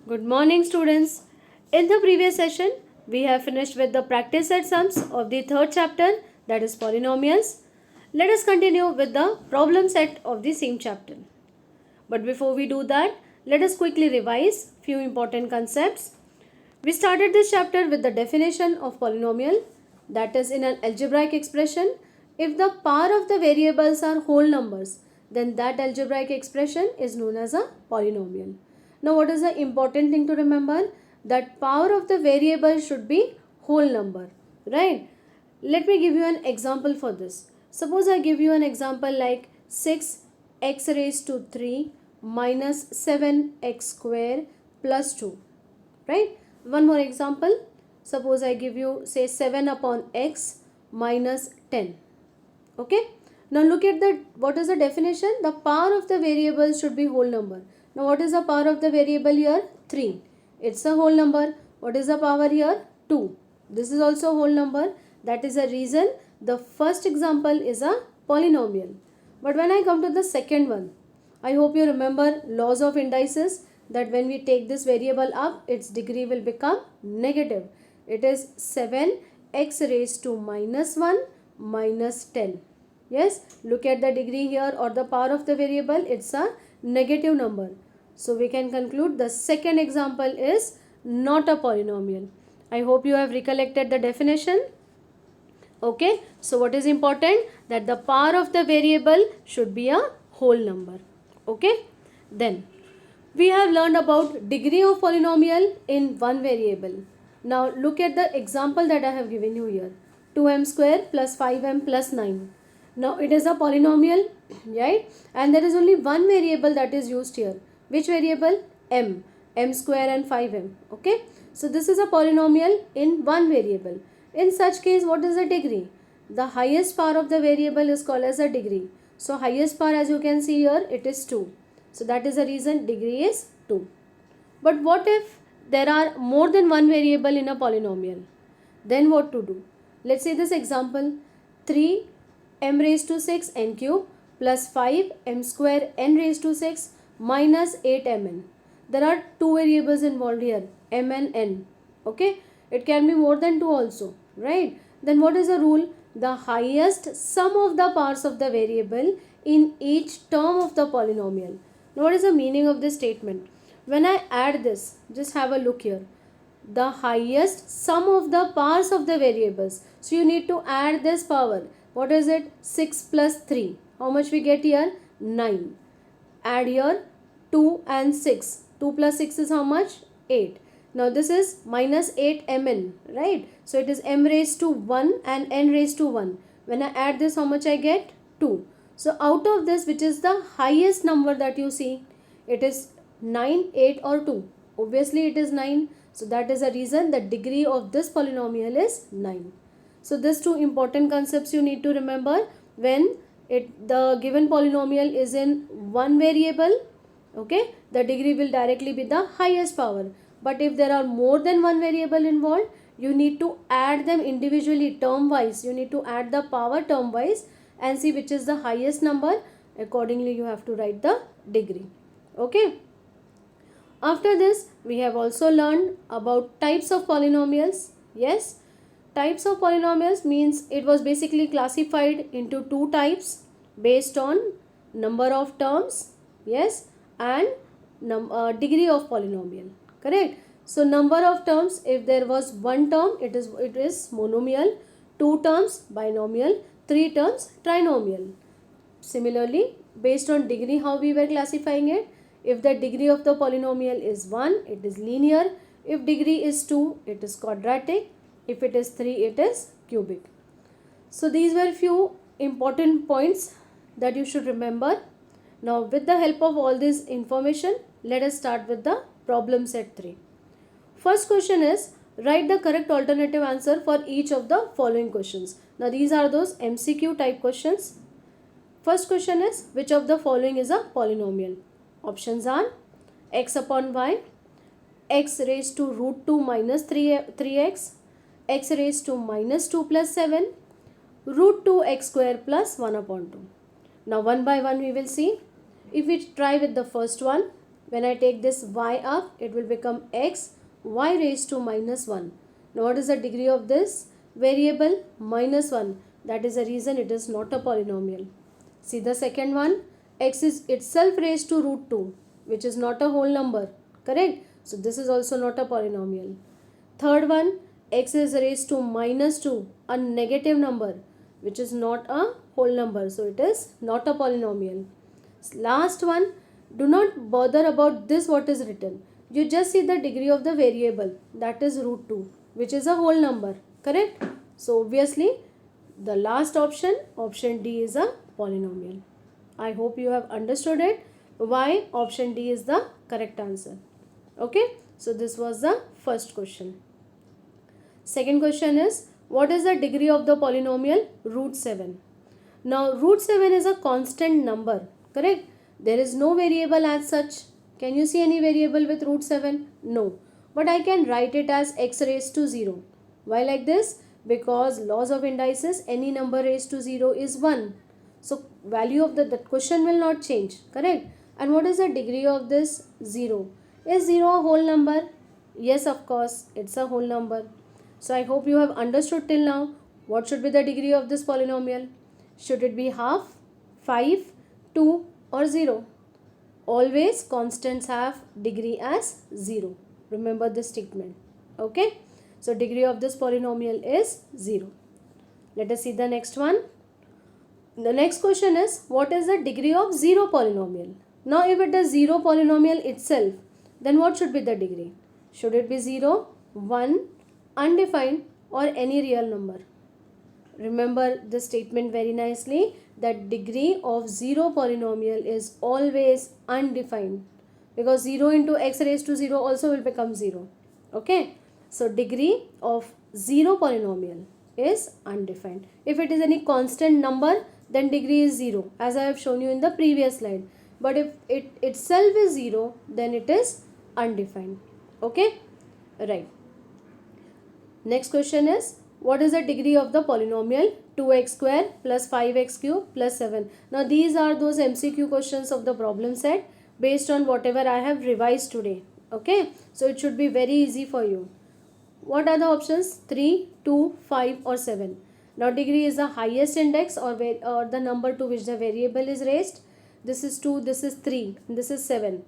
Good morning, students. In the previous session, we have finished with the practice set sums of the third chapter, that is polynomials. Let us continue with the problem set of the same chapter. But before we do that, let us quickly revise few important concepts. We started this chapter with the definition of polynomial, that is, in an algebraic expression, if the power of the variables are whole numbers, then that algebraic expression is known as a polynomial. Now, what is the important thing to remember? That power of the variable should be whole number, right? Let me give you an example for this. Suppose I give you an example like 6x raised to 3 minus 7x square plus 2, right? One more example. Suppose I give you say 7 upon x minus 10. Okay. Now look at the what is the definition? The power of the variable should be whole number. Now what is the power of the variable here? 3. It's a whole number. What is the power here? 2. This is also a whole number. That is the reason the first example is a polynomial. But when I come to the second one, I hope you remember laws of indices, that when we take this variable up, its degree will become negative. It is 7x raised to minus 1 minus 10. Yes, look at the degree here or the power of the variable, it's a negative number. So we can conclude the second example is not a polynomial. I hope you have recollected the definition. Okay, so what is important? That the power of the variable should be a whole number. Okay, then we have learned about degree of polynomial in one variable. Now look at the example that I have given you here. 2m square plus 5m plus 9. Now it is a polynomial, right? And there is only one variable that is used here. Which variable? M square and 5m. Okay, so this is a polynomial in one variable. In such case, what is the degree? The highest power of the variable is called as a degree. So highest power, as you can see here, it is 2. So that is the reason degree is 2. But what if there are more than one variable in a polynomial? Then what to do? Let's say this example, 3m raised to 6 n cube plus 5m square n raised to 6 minus 8mn. There are two variables involved here, m and n. Okay, it can be more than 2 also, right? Then what is the rule? The highest sum of the powers of the variable in each term of the polynomial. Now what is the meaning of this statement? When I add this, just have a look here. The highest sum of the powers of the variables. So you need to add this power. What is it? 6 plus 3. How much we get here? 9. Add here 2 and 6. 2 plus 6 is how much? 8. Now this is minus 8mn, right? So it is m raised to 1 and n raised to 1. When I add this, how much I get? 2. So out of this, which is the highest number that you see? It is 9, 8 or 2. Obviously it is 9. So that is the reason the degree of this polynomial is 9. So these two important concepts you need to remember when the given polynomial is in one variable. Okay, the degree will directly be the highest power. But if there are more than one variable involved, you need to add them individually term wise. You need to add the power term wise and see which is the highest number. Accordingly, you have to write the degree. Okay. After this, we have also learned about types of polynomials. Yes, types of polynomials means it was basically classified into two types based on number of terms. Yes, and degree of polynomial. Correct. So number of terms, if there was one term, it is monomial. Two terms, binomial. Three terms, trinomial. Similarly, based on degree, how we were classifying it? If the degree of the polynomial is 1, it is linear. If degree is 2, it is quadratic. If it is 3, it is cubic. So these were few important points that you should remember. Now with the help of all this information, let us start with the problem set 3. First question is, write the correct alternative answer for each of the following questions. Now these are those MCQ type questions. First question is, which of the following is a polynomial? Options are x upon y, x raised to root 2 minus 3x, x raised to minus 2 plus 7, root 2x square plus 1 upon 2. Now one by one we will see. If we try with the first one, When I take this y up, it will become x y raised to minus 1. Now what is the degree of this variable? Minus 1. That is the reason it is not a polynomial. See the second one, x is itself raised to root 2, which is not a whole number, correct? So this is also not a polynomial. Third one, x is raised to minus 2, a negative number, which is not a whole number, so it is not a polynomial. Last one, do not bother about this what is written. You just see the degree of the variable, that is root 2, which is a whole number, correct? So obviously the last option, option D, is a polynomial. I hope you have understood it, why option D is the correct answer. Okay, so this was the first question. Second question is, what is the degree of the polynomial root 7? Now root 7 is a constant number, correct? There is no variable as such. Can you see any variable with root 7? No. But I can write it as x raised to 0. Why like this? Because laws of indices, any number raised to 0 is 1. So value of the question will not change, correct? And what is the degree of this 0? Is 0 a whole number? Yes, of course, it's a whole number. So I hope you have understood till now what should be the degree of this polynomial. Should it be half, 5, 2 or 0? Always constants have degree as 0. Remember this statement. Okay. So degree of this polynomial is 0. Let us see the next one. The next question is, what is the degree of 0 polynomial? Now if it is 0 polynomial itself, then what should be the degree? Should it be 0, 1, undefined or any real number? Remember this statement very nicely, that degree of 0 polynomial is always undefined, because 0 into x raised to 0 also will become 0. Okay, so degree of 0 polynomial is undefined. If it is any constant number, then degree is 0, as I have shown you in the previous slide. But if it itself is 0, then it is undefined. Okay, right. Next question is, what is the degree of the polynomial 2x square plus 5x cube plus 7? Now these are those MCQ questions of the problem set based on whatever I have revised today. Okay, so it should be very easy for you. What are the options? 3, 2, 5 or 7. Now degree is the highest index or the number to which the variable is raised. This is 2, this is 3, and this is 7.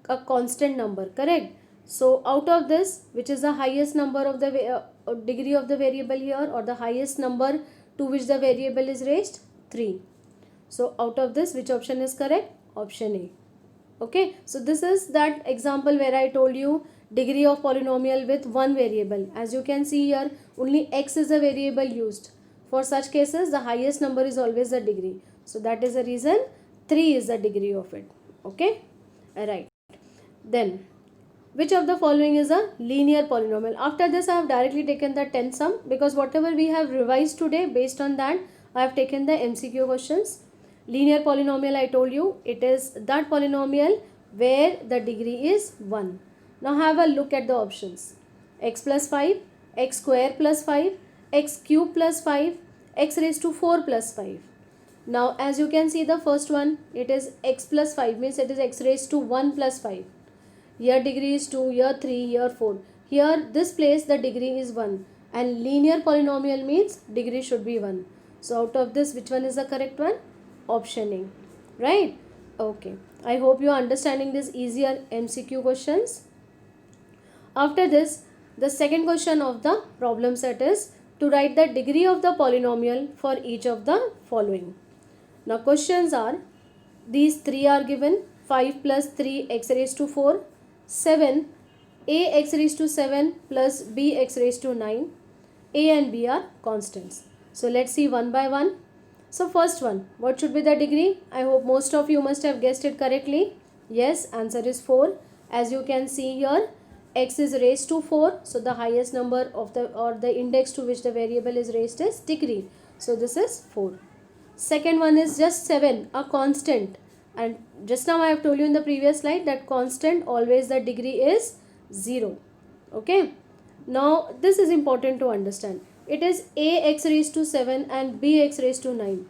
A constant number, correct? So out of this, which is the highest number of the degree of the variable here, or the highest number to which the variable is raised? 3. So out of this, which option is correct? Option A. Okay, so this is that example where I told you degree of polynomial with one variable. As you can see here, only x is a variable used. For such cases, the highest number is always the degree. So that is the reason 3 is the degree of it. Okay, alright. Then, which of the following is a linear polynomial? After this, I have directly taken the 10th sum, because whatever we have revised today, based on that, I have taken the MCQ questions. Linear polynomial, I told you, it is that polynomial where the degree is 1. Now have a look at the options. X plus 5, x square plus 5, x cube plus 5, x raised to 4 plus 5. Now as you can see, the first one, it is x plus 5, means it is x raised to 1 plus 5. Here degree is 2, here 3, here 4. Here this place the degree is 1, and linear polynomial means degree should be 1. So out of this, which one is the correct one? Option A, right? Okay, I hope you are understanding this easier MCQ questions. After this, the second question of the problem set is to write the degree of the polynomial for each of the following. Now questions are, these three are given: 5 plus 3 x raised to 4, 7 a x raised to 7 plus b x raised to 9. A and b are constants. So let's see one by one. So first one, what should be the degree? I hope most of you must have guessed it correctly. Yes, answer is 4. As you can see here, x is raised to 4. So the highest number of the index to which the variable is raised is degree. So this is 4. Second one is just 7, a constant. And just now I have told you in the previous slide that constant, always the degree is 0. Okay. Now this is important to understand. It is a x raised to 7 and b x raised to 9.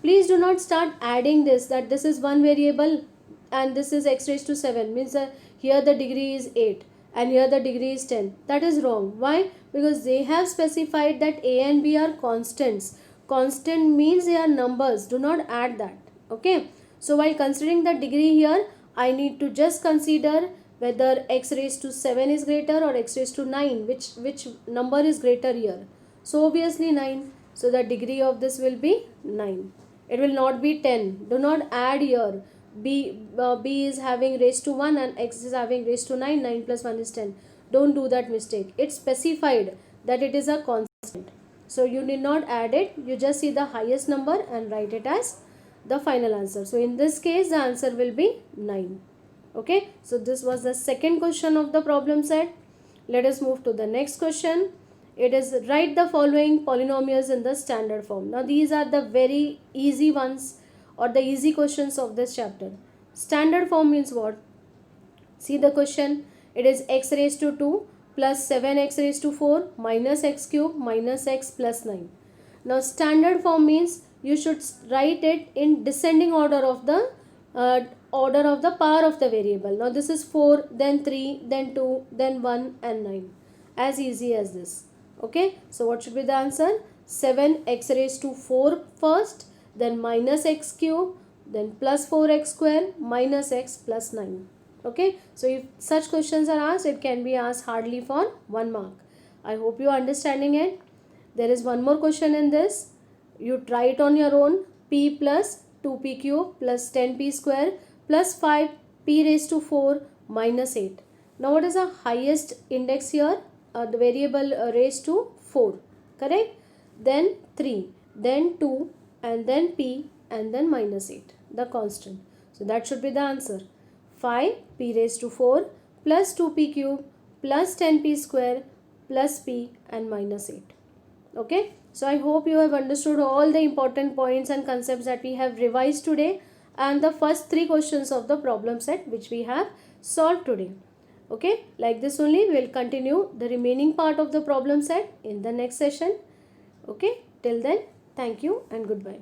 Please do not start adding this, that this is one variable, and this is x raised to 7, means here the degree is 8 and here the degree is 10. That is wrong. Why? Because they have specified that a and b are constants. Constant means they are numbers. Do not add that. Okay. So while considering the degree here, I need to just consider whether x raised to 7 is greater or x raised to 9. Which number is greater here? So obviously 9. So the degree of this will be 9. It will not be 10. Do not add here. B is having raised to 1 and x is having raised to 9. 9 plus 1 is 10. Don't do that mistake. It's specified that it is a constant. So you need not add it. You just see the highest number and write it as the final answer. So in this case, the answer will be 9. Okay. So this was the second question of the problem set. Let us move to the next question. It is write the following polynomials in the standard form. Now these are the very easy ones or the easy questions of this chapter. Standard form means what? See the question. It is x raised to 2 plus 7x raised to 4 minus x cube minus x plus 9. Now standard form means you should write it in descending order of the power of the variable. Now this is 4, then 3, then 2, then 1 and 9. As easy as this. Okay, so what should be the answer? 7x raised to 4 first, then minus x cube, then plus 4x square minus x plus 9. Okay, so if such questions are asked, it can be asked hardly for 1 mark. I hope you are understanding it. There is one more question in this. You try it on your own. P plus 2p cube plus 10p square plus 5p raised to 4 minus 8. Now what is the highest index here? The variable raised to 4, correct? Then 3, then 2 and then p and then minus 8, the constant. So that should be the answer. 5p raised to 4 plus 2p cube plus 10p square plus p and minus 8. Okay, so I hope you have understood all the important points and concepts that we have revised today and the first 3 questions of the problem set which we have solved today. Okay, like this only we will continue the remaining part of the problem set in the next session. Okay, till then, thank you and goodbye.